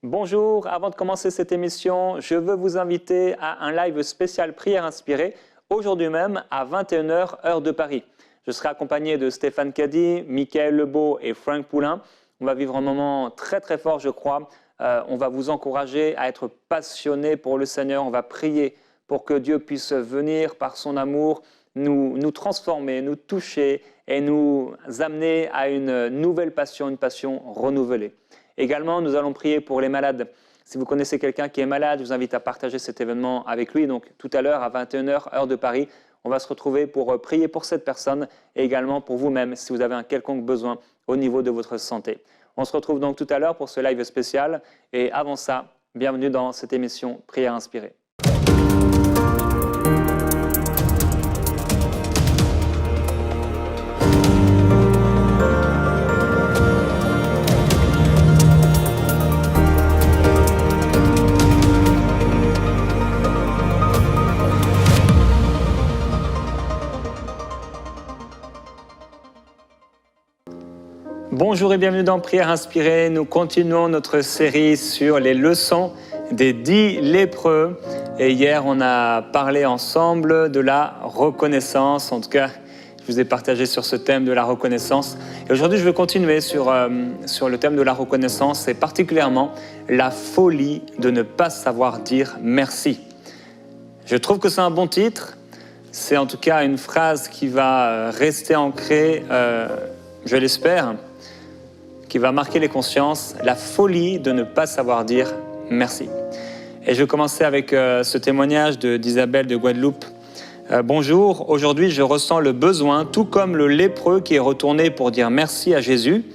Bonjour, avant de commencer cette émission, je veux vous inviter à un live spécial Prière Inspirée, aujourd'hui même à 21h, heure de Paris. Je serai accompagné de Stéphane Caddy, Michael Lebeau et Frank Poulain. On va vivre un moment très très fort, je crois. On va vous encourager à être passionné pour le Seigneur. On va prier pour que Dieu puisse venir par son amour, nous transformer, nous toucher et nous amener à une nouvelle passion, une passion renouvelée. Également, nous allons prier pour les malades. Si vous connaissez quelqu'un qui est malade, je vous invite à partager cet événement avec lui. Donc tout à l'heure, à 21h, heure de Paris, on va se retrouver pour prier pour cette personne et également pour vous-même si vous avez un quelconque besoin au niveau de votre santé. On se retrouve donc tout à l'heure pour ce live spécial. Et avant ça, bienvenue dans cette émission Prière Inspirée. Bonjour et bienvenue dans Prière Inspirée. Nous continuons notre série sur les leçons des 10 lépreux. Et hier, on a parlé ensemble de la reconnaissance. En tout cas, je vous ai partagé sur ce thème de la reconnaissance. Et aujourd'hui, je veux continuer sur le thème de la reconnaissance et particulièrement la folie de ne pas savoir dire merci. Je trouve que c'est un bon titre. C'est en tout cas une phrase qui va rester ancrée, je l'espère, qui va marquer les consciences, la folie de ne pas savoir dire merci. Et je vais commencer avec ce témoignage d'Isabelle de Guadeloupe. Bonjour, aujourd'hui je ressens le besoin, tout comme le lépreux qui est retourné pour dire merci à Jésus,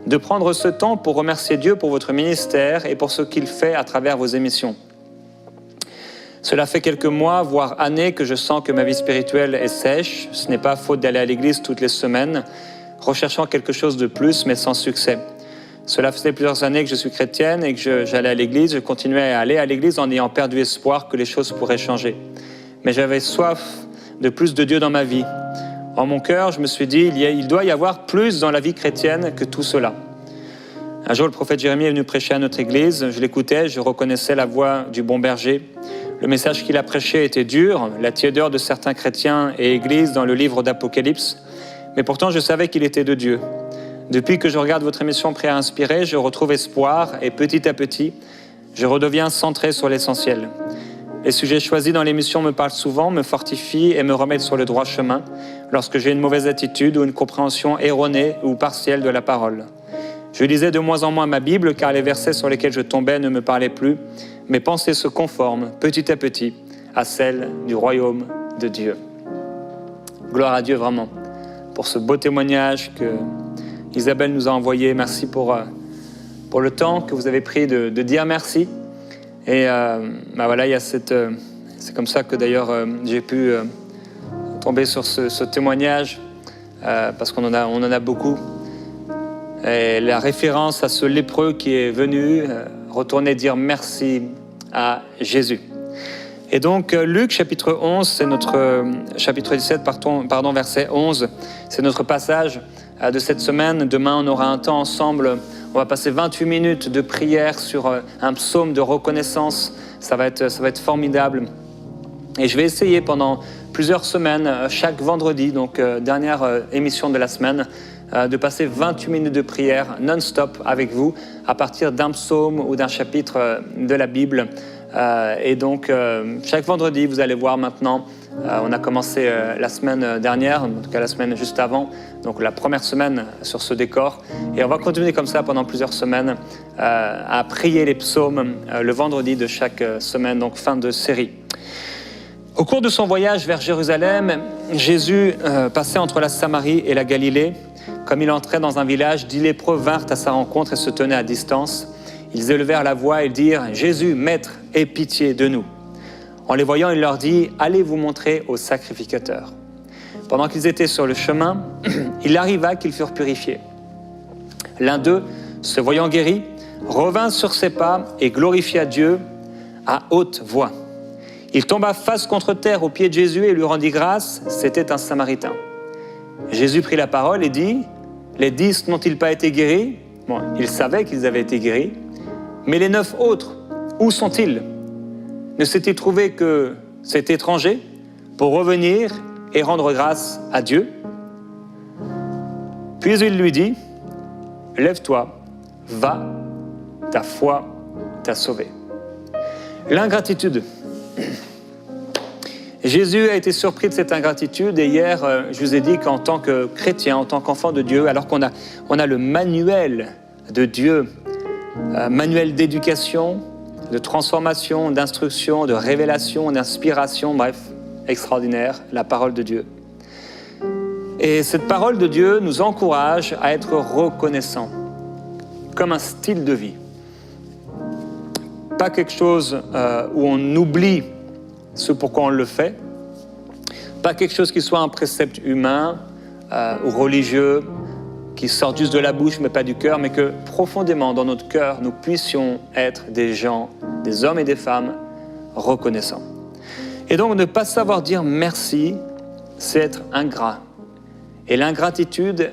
de prendre ce temps pour remercier Dieu pour votre ministère et pour ce qu'il fait à travers vos émissions. Cela fait quelques mois, voire années, que je sens que ma vie spirituelle est sèche. Ce n'est pas faute d'aller à l'église toutes les semaines, recherchant quelque chose de plus, mais sans succès. Cela faisait plusieurs années que je suis chrétienne et que j'allais à l'église. Je continuais à aller à l'église en ayant perdu espoir que les choses pourraient changer. Mais j'avais soif de plus de Dieu dans ma vie. En mon cœur, je me suis dit, il doit y avoir plus dans la vie chrétienne que tout cela. Un jour, le prophète Jérémie est venu prêcher à notre église. Je l'écoutais, je reconnaissais la voix du bon berger. Le message qu'il a prêché était dur, la tiédeur de certains chrétiens et églises dans le livre d'Apocalypse. Mais pourtant, je savais qu'il était de Dieu. Depuis que je regarde votre émission Prière Inspirée, je retrouve espoir et petit à petit, je redeviens centré sur l'essentiel. Les sujets choisis dans l'émission me parlent souvent, me fortifient et me remettent sur le droit chemin lorsque j'ai une mauvaise attitude ou une compréhension erronée ou partielle de la parole. Je lisais de moins en moins ma Bible car les versets sur lesquels je tombais ne me parlaient plus. Mes pensées se conforment petit à petit à celles du royaume de Dieu. Gloire à Dieu vraiment pour ce beau témoignage que Isabelle nous a envoyé. Merci pour le temps que vous avez pris de dire merci. Et voilà, il y a c'est comme ça que d'ailleurs j'ai pu tomber sur ce témoignage parce qu'on en a beaucoup. Et la référence à ce lépreux qui est venu retourner dire merci à Jésus. Et donc, Luc, chapitre 11, c'est notre chapitre 17, pardon, verset 11, c'est notre passage de cette semaine. Demain, on aura un temps ensemble. On va passer 28 minutes de prière sur un psaume de reconnaissance. Ça va être formidable. Et je vais essayer pendant plusieurs semaines, chaque vendredi, donc dernière émission de la semaine, de passer 28 minutes de prière non-stop avec vous à partir d'un psaume ou d'un chapitre de la Bible. Et donc, chaque vendredi, vous allez voir maintenant, on a commencé la semaine dernière, en tout cas la semaine juste avant, donc la première semaine sur ce décor. Et on va continuer comme ça pendant plusieurs semaines à prier les psaumes le vendredi de chaque semaine, donc fin de série. Au cours de son voyage vers Jérusalem, Jésus passait entre la Samarie et la Galilée. Comme il entrait dans un village, 10 lépreux vinrent à sa rencontre et se tenaient à distance. Ils élevèrent la voix et dirent « Jésus, Maître, aie pitié de nous ». En les voyant, il leur dit « Allez vous montrer au sacrificateur ». Pendant qu'ils étaient sur le chemin, il arriva qu'ils furent purifiés. L'un d'eux, se voyant guéri, revint sur ses pas et glorifia Dieu à haute voix. Il tomba face contre terre aux pieds de Jésus et lui rendit grâce. C'était un Samaritain. Jésus prit la parole et dit « Les 10 n'ont-ils pas été guéris ?» Bon, il savait qu'ils avaient été guéris, Mais les 9 autres, où sont-ils? Ne s'est-il trouvé que cet étranger pour revenir et rendre grâce à Dieu? Puis il lui dit, lève-toi, va, ta foi t'a sauvé. L'ingratitude. Jésus a été surpris de cette ingratitude et hier, je vous ai dit qu'en tant que chrétien, en tant qu'enfant de Dieu, alors qu'on a le manuel de Dieu, manuel d'éducation, de transformation, d'instruction, de révélation, d'inspiration, bref, extraordinaire, la parole de Dieu. Et cette parole de Dieu nous encourage à être reconnaissants, comme un style de vie. Pas quelque chose où on oublie ce pourquoi on le fait, pas quelque chose qui soit un précepte humain ou religieux, qui sort juste de la bouche mais pas du cœur, mais que profondément dans notre cœur, nous puissions être des gens, des hommes et des femmes reconnaissants. Et donc ne pas savoir dire merci, c'est être ingrat. Et l'ingratitude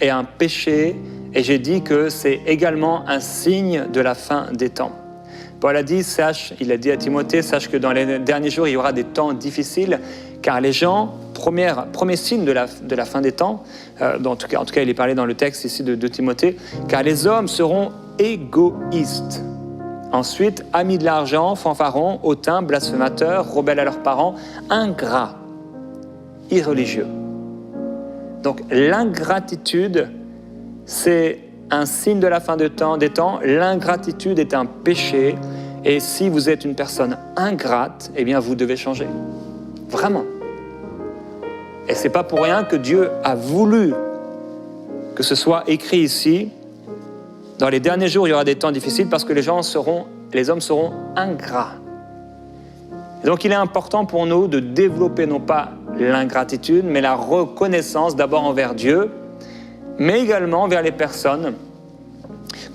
est un péché, et j'ai dit que c'est également un signe de la fin des temps. Paul a dit, il a dit à Timothée, sache que dans les derniers jours, il y aura des temps difficiles, car les gens, premier signe de la fin des temps, en tout cas, il est parlé dans le texte ici de Timothée, car les hommes seront égoïstes. Ensuite, amis de l'argent, fanfarons, hautains, blasphémateurs, rebelles à leurs parents, ingrats, irreligieux. Donc l'ingratitude, c'est un signe de la fin des temps. L'ingratitude est un péché. Et si vous êtes une personne ingrate, eh bien vous devez changer. Vraiment. Et ce n'est pas pour rien que Dieu a voulu que ce soit écrit ici. Dans les derniers jours, il y aura des temps difficiles parce que les hommes seront ingrats. Et donc il est important pour nous de développer non pas l'ingratitude, mais la reconnaissance d'abord envers Dieu, mais également envers les personnes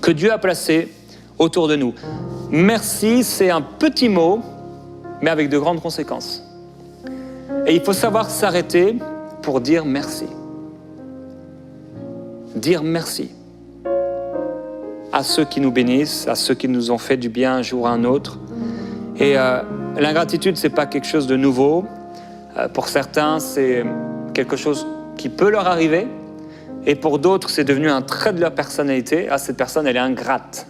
que Dieu a placées autour de nous. Merci, c'est un petit mot, mais avec de grandes conséquences. Et il faut savoir s'arrêter pour dire merci. Dire merci à ceux qui nous bénissent, à ceux qui nous ont fait du bien un jour ou un autre. Et l'ingratitude, ce n'est pas quelque chose de nouveau. Pour certains, c'est quelque chose qui peut leur arriver. Et pour d'autres, c'est devenu un trait de leur personnalité. Ah, cette personne, elle est ingrate.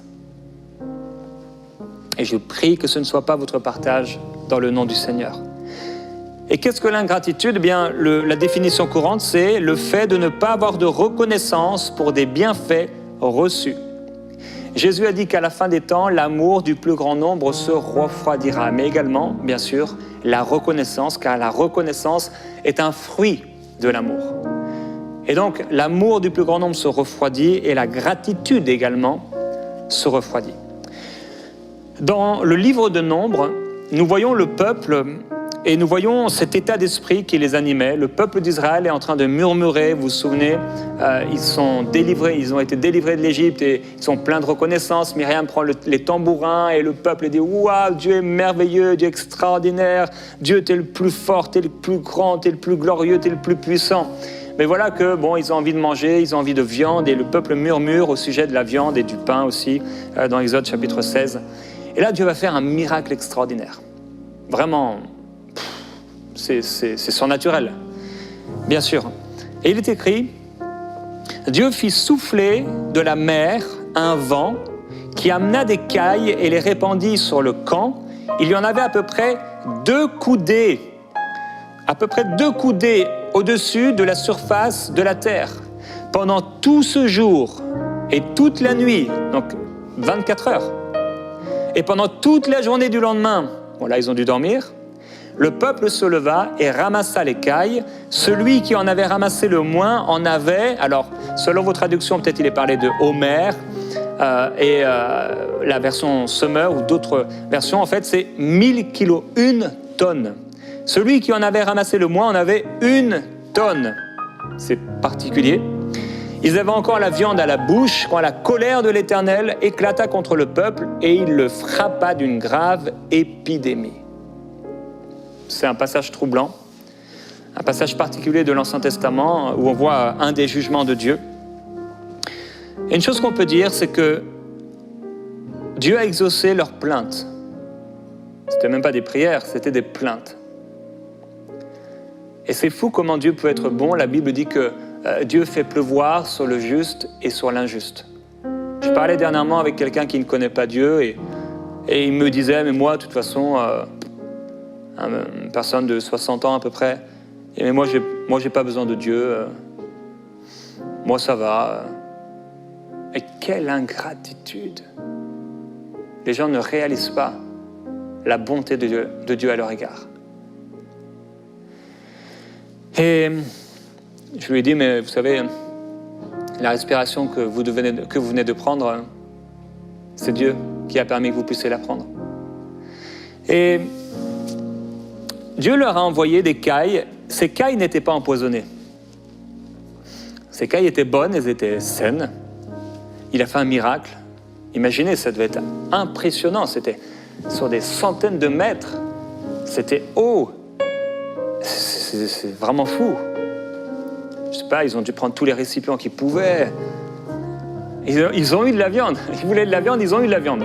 Et je prie que ce ne soit pas votre partage dans le nom du Seigneur. Et qu'est-ce que l'ingratitude? Eh bien, la définition courante, c'est le fait de ne pas avoir de reconnaissance pour des bienfaits reçus. Jésus a dit qu'à la fin des temps, l'amour du plus grand nombre se refroidira. Mais également, bien sûr, la reconnaissance, car la reconnaissance est un fruit de l'amour. Et donc, l'amour du plus grand nombre se refroidit et la gratitude également se refroidit. Dans le livre de Nombres, nous voyons le peuple et nous voyons cet état d'esprit qui les animait. Le peuple d'Israël est en train de murmurer, vous vous souvenez, ils ont été délivrés de l'Égypte et ils sont pleins de reconnaissance. Myriam prend les tambourins et le peuple dit « Waouh, Dieu est merveilleux, Dieu est extraordinaire, Dieu, t'es le plus fort, t'es le plus grand, t'es le plus glorieux, t'es le plus puissant ». Mais voilà que, ils ont envie de manger, ils ont envie de viande, et le peuple murmure au sujet de la viande et du pain aussi, dans Exode chapitre 16. Et là, Dieu va faire un miracle extraordinaire. Vraiment, c'est surnaturel, bien sûr. Et il est écrit, Dieu fit souffler de la mer un vent qui amena des cailles et les répandit sur le camp. Il y en avait à peu près 2 coudées. À peu près 2 coudées au-dessus de la surface de la terre. Pendant tout ce jour et toute la nuit, donc 24 heures, et pendant toute la journée du lendemain, là ils ont dû dormir, le peuple se leva et ramassa les cailles. Celui qui en avait ramassé le moins en avait, alors selon vos traductions, peut-être il est parlé de Homer, et la version Summer ou d'autres versions, en fait c'est 1000 kilos, 1 tonne. Celui qui en avait ramassé le moins en avait 1 tonne. C'est particulier. Ils avaient encore la viande à la bouche quand la colère de l'Éternel éclata contre le peuple et il le frappa d'une grave épidémie. C'est un passage troublant, un passage particulier de l'Ancien Testament où on voit un des jugements de Dieu. Et une chose qu'on peut dire, c'est que Dieu a exaucé leurs plaintes. Ce n'était même pas des prières, c'était des plaintes. Et c'est fou comment Dieu peut être bon. La Bible dit que Dieu fait pleuvoir sur le juste et sur l'injuste. Je parlais dernièrement avec quelqu'un qui ne connaît pas Dieu et il me disait, mais moi, de toute façon, une personne de 60 ans à peu près, mais moi, j'ai pas besoin de Dieu. Moi, ça va. Et quelle ingratitude! Les gens ne réalisent pas la bonté de Dieu à leur égard. Et je lui ai dit, mais vous savez, la respiration que vous venez de prendre, c'est Dieu qui a permis que vous puissiez la prendre. Et Dieu leur a envoyé des cailles. Ces cailles n'étaient pas empoisonnées. Ces cailles étaient bonnes, elles étaient saines. Il a fait un miracle. Imaginez, ça devait être impressionnant. C'était sur des centaines de mètres. C'était haut. C'est vraiment fou. Je sais pas, ils ont dû prendre tous les récipients qu'ils pouvaient. Ils ont eu de la viande. Ils voulaient de la viande, ils ont eu de la viande.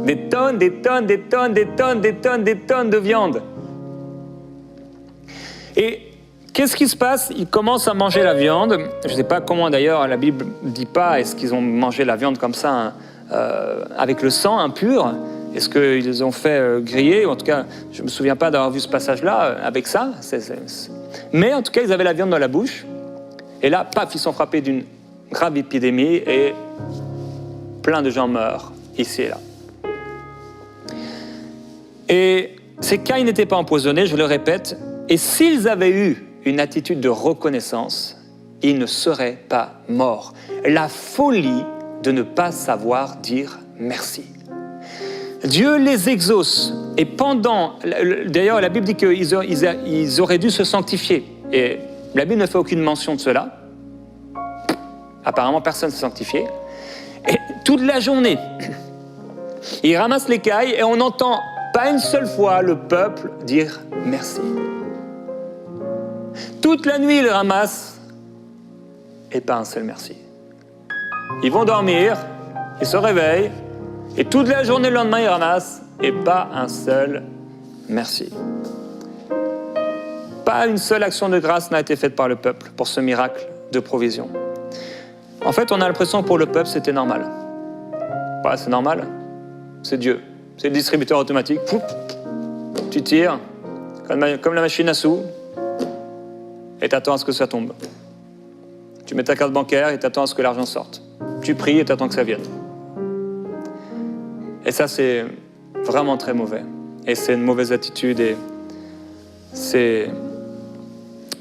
Des tonnes, des tonnes, des tonnes, des tonnes, des tonnes, des tonnes de viande. Et qu'est-ce qui se passe? Ils commencent à manger la viande. Je ne sais pas comment d'ailleurs, la Bible ne dit pas, est-ce qu'ils ont mangé la viande comme ça, avec le sang impur? Est-ce qu'ils ont fait griller? En tout cas, je ne me souviens pas d'avoir vu ce passage-là avec ça. Mais en tout cas, ils avaient la viande dans la bouche. Et là, paf, ils sont frappés d'une grave épidémie et plein de gens meurent ici et là. Et ces cailles n'étaient pas empoisonnés, je le répète. Et s'ils avaient eu une attitude de reconnaissance, ils ne seraient pas morts. La folie de ne pas savoir dire merci. Dieu les exauce. Et d'ailleurs, la Bible dit qu'ils auraient dû se sanctifier. Et la Bible ne fait aucune mention de cela. Apparemment, personne ne s'est sanctifié. Et toute la journée, ils ramassent les cailles et on n'entend pas une seule fois le peuple dire merci. Toute la nuit, ils ramassent et pas un seul merci. Ils vont dormir, ils se réveillent et toute la journée, le lendemain, ils ramassent et pas un seul merci. Pas une seule action de grâce n'a été faite par le peuple pour ce miracle de provision. En fait, on a l'impression que pour le peuple, c'était normal. Bah, c'est normal, c'est Dieu. C'est le distributeur automatique. Poup, tu tires, comme la machine à sous, et t'attends à ce que ça tombe. Tu mets ta carte bancaire et t'attends à ce que l'argent sorte. Tu pries et t'attends que ça vienne. Et ça, c'est vraiment très mauvais. Et c'est une mauvaise attitude. Et c'est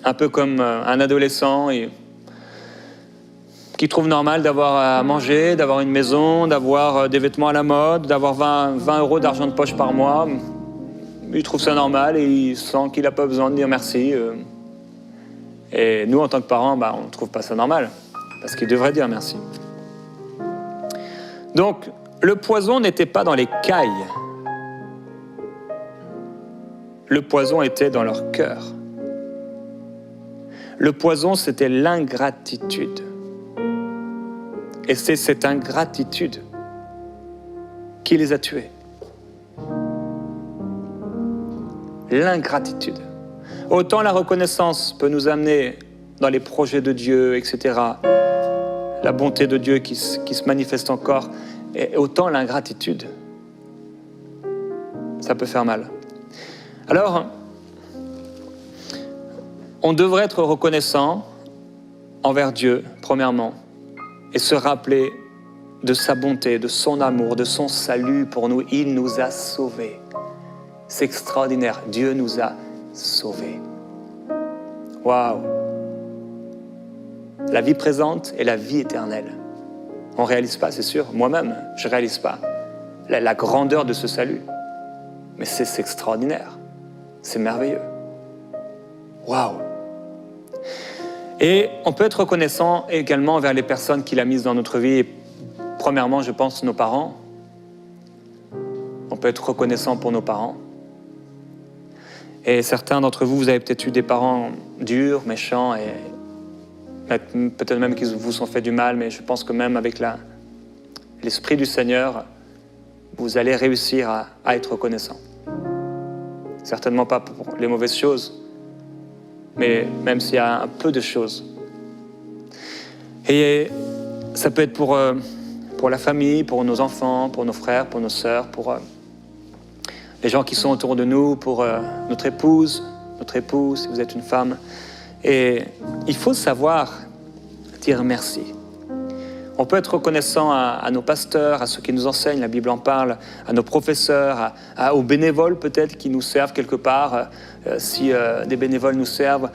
un peu comme un adolescent qui trouve normal d'avoir à manger, d'avoir une maison, d'avoir des vêtements à la mode, d'avoir 20 euros d'argent de poche par mois. Il trouve ça normal et il sent qu'il n'a pas besoin de dire merci. Et nous, en tant que parents, on ne trouve pas ça normal, parce qu'il devrait dire merci. Donc, le poison n'était pas dans les cailles. Le poison était dans leur cœur. Le poison, c'était l'ingratitude. Et c'est cette ingratitude qui les a tués. L'ingratitude. Autant la reconnaissance peut nous amener dans les projets de Dieu, etc. La bonté de Dieu qui se manifeste encore. Et autant l'ingratitude, ça peut faire mal. Alors, on devrait être reconnaissant envers Dieu, premièrement, et se rappeler de sa bonté, de son amour, de son salut pour nous. Il nous a sauvés. C'est extraordinaire. Dieu nous a sauvés. Waouh! La vie présente et la vie éternelle. On ne réalise pas, c'est sûr. Moi-même, je ne réalise pas la grandeur de ce salut. Mais c'est extraordinaire. C'est merveilleux. Waouh! Et on peut être reconnaissant également envers les personnes qu'il a mises dans notre vie. Et premièrement, je pense nos parents. On peut être reconnaissant pour nos parents. Et certains d'entre vous, vous avez peut-être eu des parents durs, méchants, et peut-être même qu'ils vous ont fait du mal, mais je pense que même avec l'Esprit du Seigneur, vous allez réussir à être reconnaissant. Certainement pas pour les mauvaises choses, mais même s'il y a un peu de choses. Et ça peut être pour la famille, pour nos enfants, pour nos frères, pour nos sœurs, pour les gens qui sont autour de nous, pour notre épouse, notre époux, si vous êtes une femme. Et il faut savoir dire merci. On peut être reconnaissant à nos pasteurs, à ceux qui nous enseignent, la Bible en parle, à nos professeurs, aux bénévoles peut-être qui nous servent quelque part, si des bénévoles nous servent.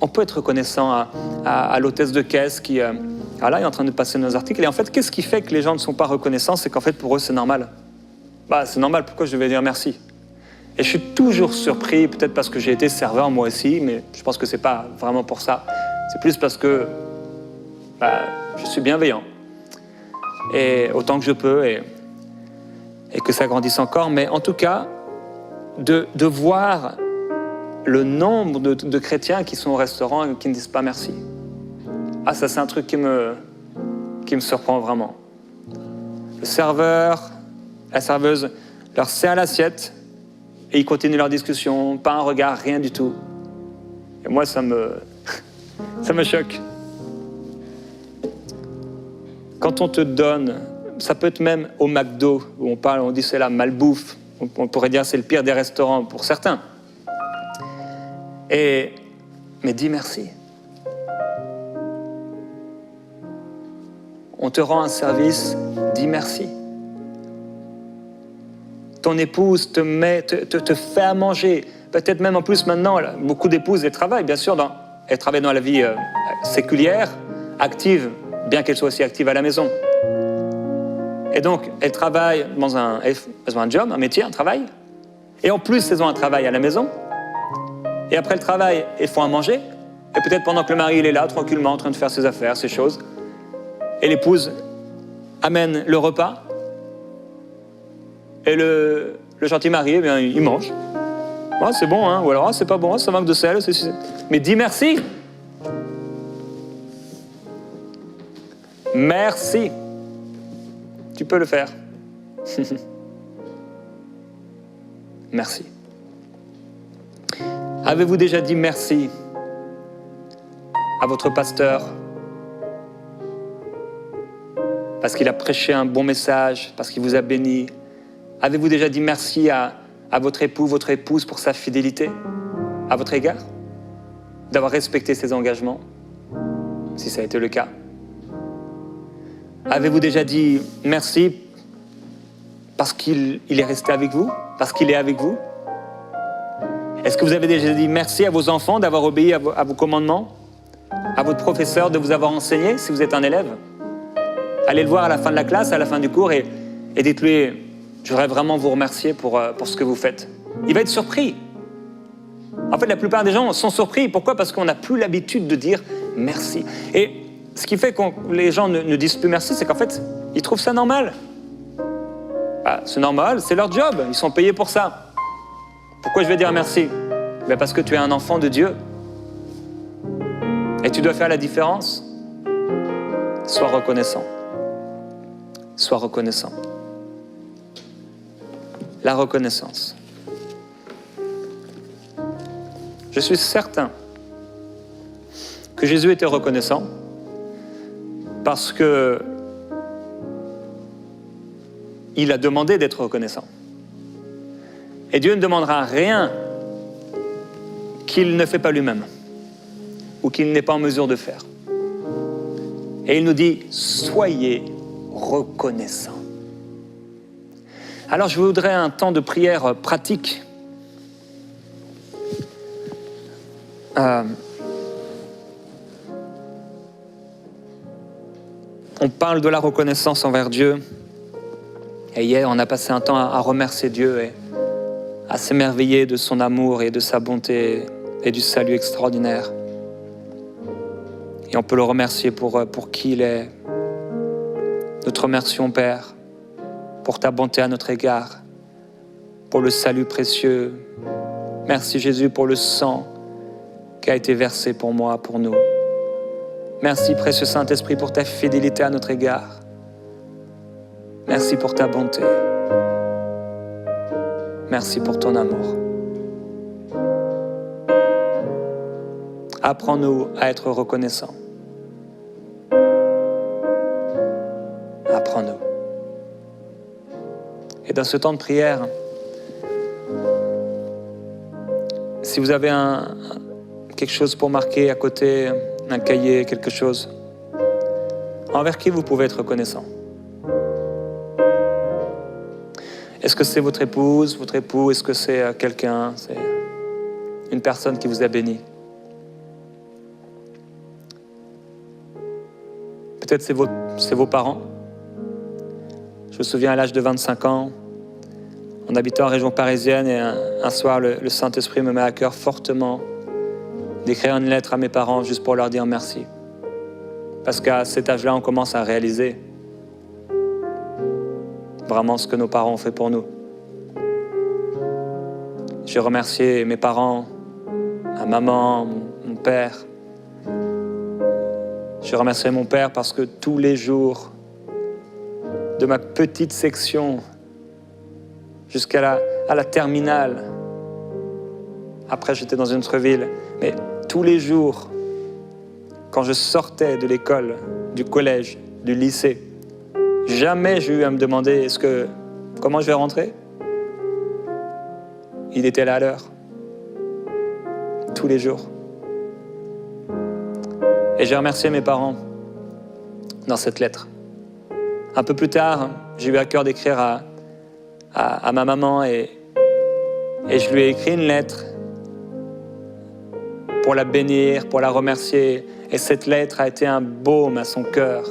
On peut être reconnaissant à l'hôtesse de caisse qui là, est en train de passer nos articles. Et en fait, qu'est-ce qui fait que les gens ne sont pas reconnaissants? C'est qu'en fait, pour eux, c'est normal. C'est normal, pourquoi je devais dire merci? Et je suis toujours surpris, peut-être parce que j'ai été serveur moi aussi, mais je pense que c'est pas vraiment pour ça. C'est plus parce que je suis bienveillant, et autant que je peux, et que ça grandisse encore. Mais en tout cas, de voir le nombre de chrétiens qui sont au restaurant et qui ne disent pas merci. Ça c'est un truc qui me surprend vraiment. Le serveur, la serveuse leur sert l'assiette et ils continuent leur discussion, pas un regard, rien du tout. Et moi ça me choque. Quand on te donne, ça peut être même au McDo, où on dit c'est la malbouffe, on pourrait dire c'est le pire des restaurants pour certains. Mais dis merci. On te rend un service, dis merci. Ton épouse te fait à manger. Peut-être même en plus maintenant, beaucoup d'épouses, elles travaillent, bien sûr, elles travaillent dans la vie séculière, active, bien qu'elles soient aussi actives à la maison. Et donc, elles travaillent elles ont un job, un métier, un travail. Et en plus, elles ont un travail à la maison. Et après le travail, elles font à manger. Et peut-être pendant que le mari il est là, tranquillement, en train de faire ses affaires, ses choses. Et l'épouse amène le repas. Et le gentil mari, eh bien, il mange. C'est bon, hein. Ou alors, c'est pas bon, ça manque de sel. Mais dis merci. Merci. Tu peux le faire. Merci. Avez-vous déjà dit merci à votre pasteur parce qu'il a prêché un bon message, parce qu'il vous a béni? Avez-vous déjà dit merci à votre époux, votre épouse pour sa fidélité à votre égard? D'avoir respecté ses engagements, si ça a été le cas? Avez-vous déjà dit merci parce qu'il est resté avec vous, parce qu'il est avec vous? Est-ce que vous avez déjà dit merci à vos enfants d'avoir obéi à vos commandements, à votre professeur de vous avoir enseigné, si vous êtes un élève? Allez le voir à la fin de la classe, à la fin du cours, et dites-lui, je voudrais vraiment vous remercier pour ce que vous faites. Il va être surpris. En fait, la plupart des gens sont surpris. Pourquoi? Parce qu'on n'a plus l'habitude de dire merci. Et ce qui fait que les gens ne disent plus merci, c'est qu'en fait, ils trouvent ça normal. C'est normal, c'est leur job, ils sont payés pour ça. Pourquoi je vais dire merci? Parce que tu es un enfant de Dieu. Et tu dois faire la différence. Sois reconnaissant. Sois reconnaissant. La reconnaissance. Je suis certain que Jésus était reconnaissant parce que il a demandé d'être reconnaissant. Et Dieu ne demandera rien qu'il ne fait pas lui-même ou qu'il n'est pas en mesure de faire. Et il nous dit, soyez reconnaissants. Alors je voudrais un temps de prière pratique. On parle de la reconnaissance envers Dieu. Et hier, on a passé un temps à remercier Dieu et à s'émerveiller de son amour et de sa bonté et du salut extraordinaire. Et on peut le remercier pour qui il est. Nous te remercions, Père, pour ta bonté à notre égard, pour le salut précieux. Merci Jésus pour le sang qui a été versé pour moi, pour nous. Merci, précieux Saint-Esprit, pour ta fidélité à notre égard. Merci pour ta bonté. Merci pour ton amour. Apprends-nous à être reconnaissants. Apprends-nous. Et dans ce temps de prière, si vous avez quelque chose pour marquer à côté, un cahier, quelque chose, envers qui vous pouvez être reconnaissant? Est-ce que c'est votre épouse, votre époux? Est-ce que c'est quelqu'un? C'est une personne qui vous a béni? Peut-être c'est vos parents. Je me souviens à l'âge de 25 ans, en habitant en région parisienne, et un soir, le Saint-Esprit me met à cœur fortement d'écrire une lettre à mes parents juste pour leur dire merci. Parce qu'à cet âge-là, on commence à réaliser vraiment ce que nos parents ont fait pour nous. J'ai remercié mes parents, ma maman, mon père. Je remercierai mon père parce que tous les jours, de ma petite section jusqu'à la terminale, après j'étais dans une autre ville, mais tous les jours, quand je sortais de l'école, du collège, du lycée, jamais j'ai eu à me demander comment je vais rentrer. Il était là à l'heure, tous les jours. Et j'ai remercié mes parents dans cette lettre. Un peu plus tard, j'ai eu à cœur d'écrire à ma maman et je lui ai écrit une lettre pour la bénir, pour la remercier. Et cette lettre a été un baume à son cœur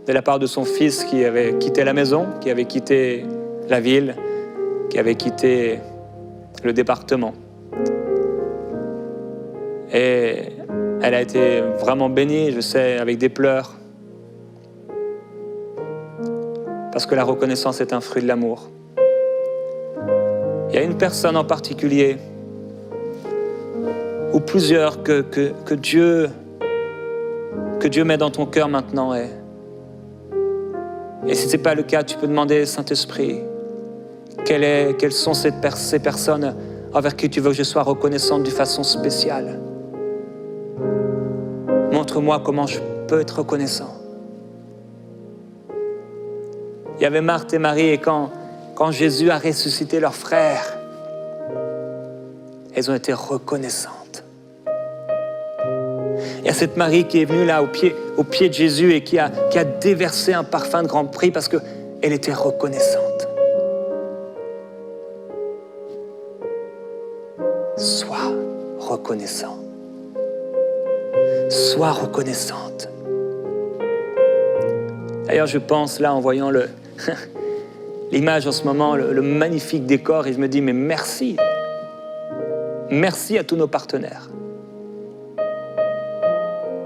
de la part de son fils qui avait quitté la maison, qui avait quitté la ville, qui avait quitté le département. Et elle a été vraiment bénie, je sais, avec des pleurs. Parce que la reconnaissance est un fruit de l'amour. Il y a une personne en particulier, ou plusieurs, que Dieu met dans ton cœur maintenant. Et si ce n'est pas le cas, tu peux demander, Saint-Esprit, quelles sont ces personnes envers qui tu veux que je sois reconnaissant d'une façon spéciale. Montre-moi comment je peux être reconnaissant. Il y avait Marthe et Marie, et quand Jésus a ressuscité leur frère, elles ont été reconnaissantes. Il y a cette Marie qui est venue là au pied de Jésus et qui a déversé un parfum de grand prix parce qu'elle était reconnaissante. Sois reconnaissant. Sois reconnaissante. D'ailleurs, je pense là, en voyant l'image en ce moment, le magnifique décor, et je me dis, mais merci. Merci à tous nos partenaires.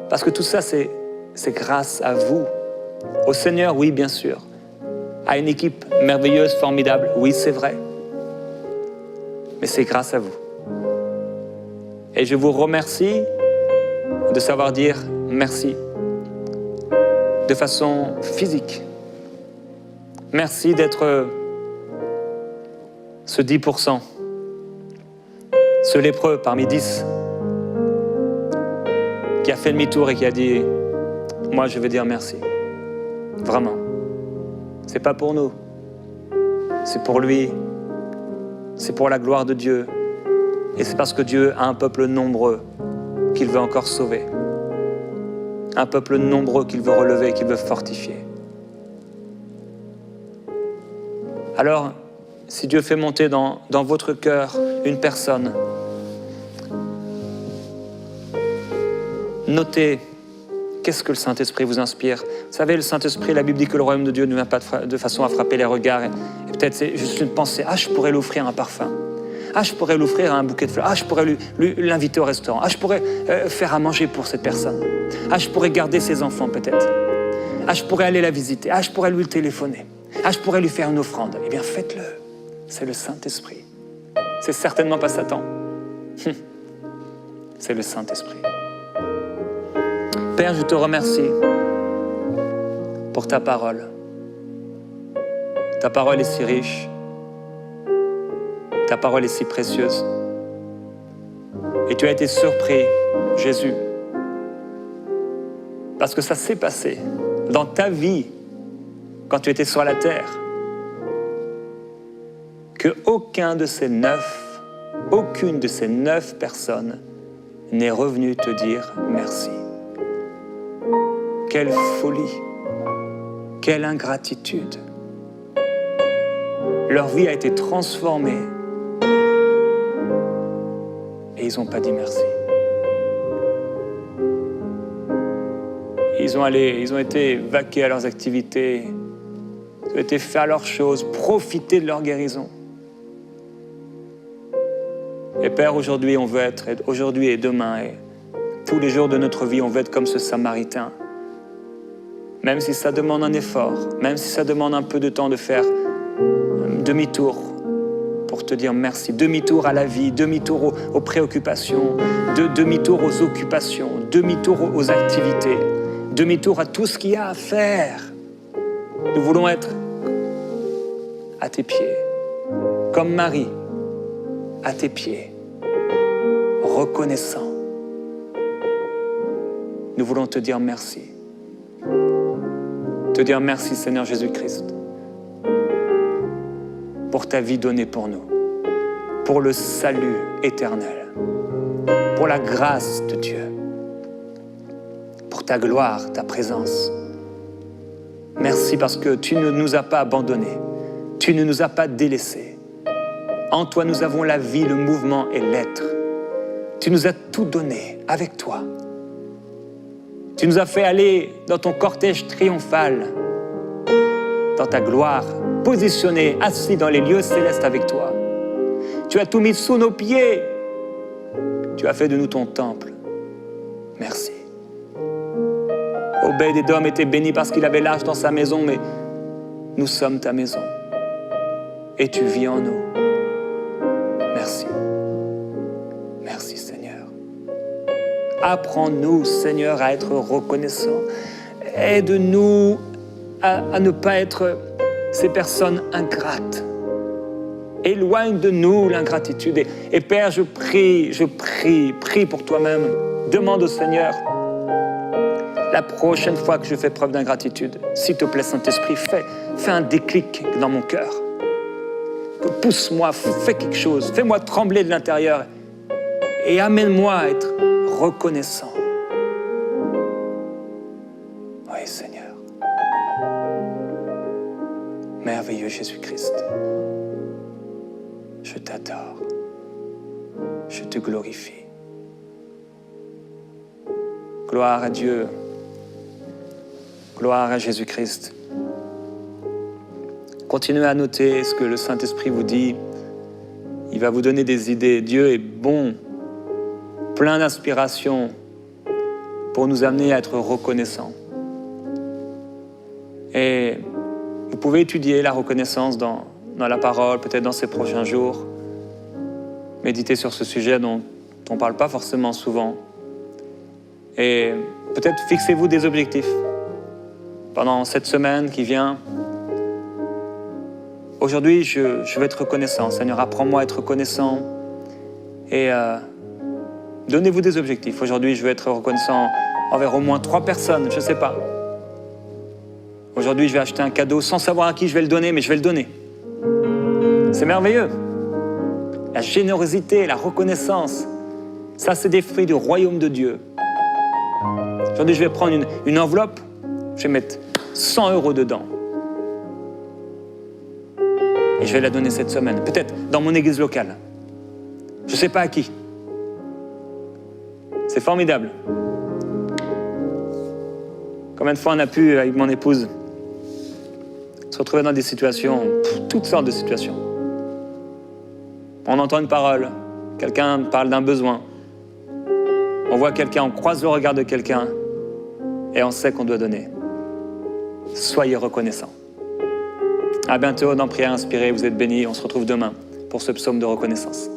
Parce que tout ça, c'est grâce à vous. Au Seigneur, oui, bien sûr. À une équipe merveilleuse, formidable, oui, c'est vrai. Mais c'est grâce à vous. Et je vous remercie de savoir dire merci. De façon physique. Merci d'être ce 10%, ce lépreux parmi 10, qui a fait demi-tour et qui a dit « Moi, je veux dire merci. » Vraiment. C'est pas pour nous. C'est pour lui. C'est pour la gloire de Dieu. Et c'est parce que Dieu a un peuple nombreux qu'il veut encore sauver. Un peuple nombreux qu'il veut relever, qu'il veut fortifier. Alors, si Dieu fait monter dans votre cœur une personne, notez qu'est-ce que le Saint-Esprit vous inspire. Vous savez, le Saint-Esprit, la Bible dit que le royaume de Dieu ne vient pas de façon à frapper les regards. Et peut-être c'est juste une pensée. Ah, je pourrais lui offrir un parfum. Ah, je pourrais l'offrir un bouquet de fleurs. Ah, je pourrais l'inviter au restaurant. Ah, je pourrais faire à manger pour cette personne. Ah, je pourrais garder ses enfants peut-être. Ah, je pourrais aller la visiter. Ah, je pourrais lui téléphoner. Ah, je pourrais lui faire une offrande. Eh bien, faites-le. C'est le Saint-Esprit. C'est certainement pas Satan. C'est le Saint-Esprit. Père, je te remercie pour ta parole. Ta parole est si riche. Ta parole est si précieuse. Et tu as été surpris, Jésus, parce que ça s'est passé dans ta vie quand tu étais sur la terre, que aucune de ces 9 personnes n'est revenue te dire merci. Quelle folie, quelle ingratitude. Leur vie a été transformée et ils n'ont pas dit merci. Ils ont été vaqués à leurs activités, ils ont été faire leurs choses, profiter de leur guérison. Et Père, aujourd'hui, on veut être, aujourd'hui et demain, et tous les jours de notre vie, on veut être comme ce Samaritain. Même si ça demande un effort, même si ça demande un peu de temps de faire demi-tour pour te dire merci, demi-tour à la vie, demi-tour aux préoccupations, demi-tour aux occupations, demi-tour aux activités, demi-tour à tout ce qu'il y a à faire. Nous voulons être à tes pieds, comme Marie, à tes pieds, reconnaissant. Nous voulons te dire merci. Te dire merci, Seigneur Jésus-Christ, pour ta vie donnée pour nous, pour le salut éternel, pour la grâce de Dieu, pour ta gloire, ta présence. Merci parce que tu ne nous as pas abandonnés, tu ne nous as pas délaissés. En toi, nous avons la vie, le mouvement et l'être. Tu nous as tout donné avec toi. Tu nous as fait aller dans ton cortège triomphal, dans ta gloire, positionné, assis dans les lieux célestes avec toi. Tu as tout mis sous nos pieds. Tu as fait de nous ton temple. Merci. Obed-Édom était béni parce qu'il avait l'arche dans sa maison, mais nous sommes ta maison. Et tu vis en nous. Merci. Merci, Seigneur. Apprends-nous, Seigneur, à être reconnaissants. Aide-nous à ne pas être ces personnes ingrates. Éloigne de nous l'ingratitude. Et Père, je prie pour toi-même. Demande au Seigneur, la prochaine fois que je fais preuve d'ingratitude, s'il te plaît, Saint-Esprit, fais un déclic dans mon cœur. Pousse-moi, fais quelque chose, fais-moi trembler de l'intérieur et amène-moi à être reconnaissant. Oui, Seigneur. Merveilleux Jésus-Christ, je t'adore, je te glorifie. Gloire à Dieu, gloire à Jésus-Christ. Continuez à noter ce que le Saint-Esprit vous dit. Il va vous donner des idées. Dieu est bon, plein d'inspiration pour nous amener à être reconnaissants. Et vous pouvez étudier la reconnaissance dans la parole, peut-être dans ces prochains jours. Méditez sur ce sujet dont on ne parle pas forcément souvent. Et peut-être fixez-vous des objectifs pendant cette semaine qui vient. Aujourd'hui, je vais être reconnaissant. Seigneur, apprends-moi à être reconnaissant. Et donnez-vous des objectifs. Aujourd'hui, je vais être reconnaissant envers au moins 3 personnes, je ne sais pas. Aujourd'hui, je vais acheter un cadeau sans savoir à qui je vais le donner, mais je vais le donner. C'est merveilleux. La générosité, la reconnaissance, ça, c'est des fruits du royaume de Dieu. Aujourd'hui, je vais prendre une enveloppe, je vais mettre 100 € dedans. Et je vais la donner cette semaine, peut-être dans mon église locale. Je ne sais pas à qui. C'est formidable. Combien de fois on a pu, avec mon épouse, se retrouver dans des situations, toutes sortes de situations. On entend une parole, quelqu'un parle d'un besoin. On voit quelqu'un, on croise le regard de quelqu'un et on sait qu'on doit donner. Soyez reconnaissants. À bientôt dans Prière Inspirée, vous êtes bénis, on se retrouve demain pour ce psaume de reconnaissance.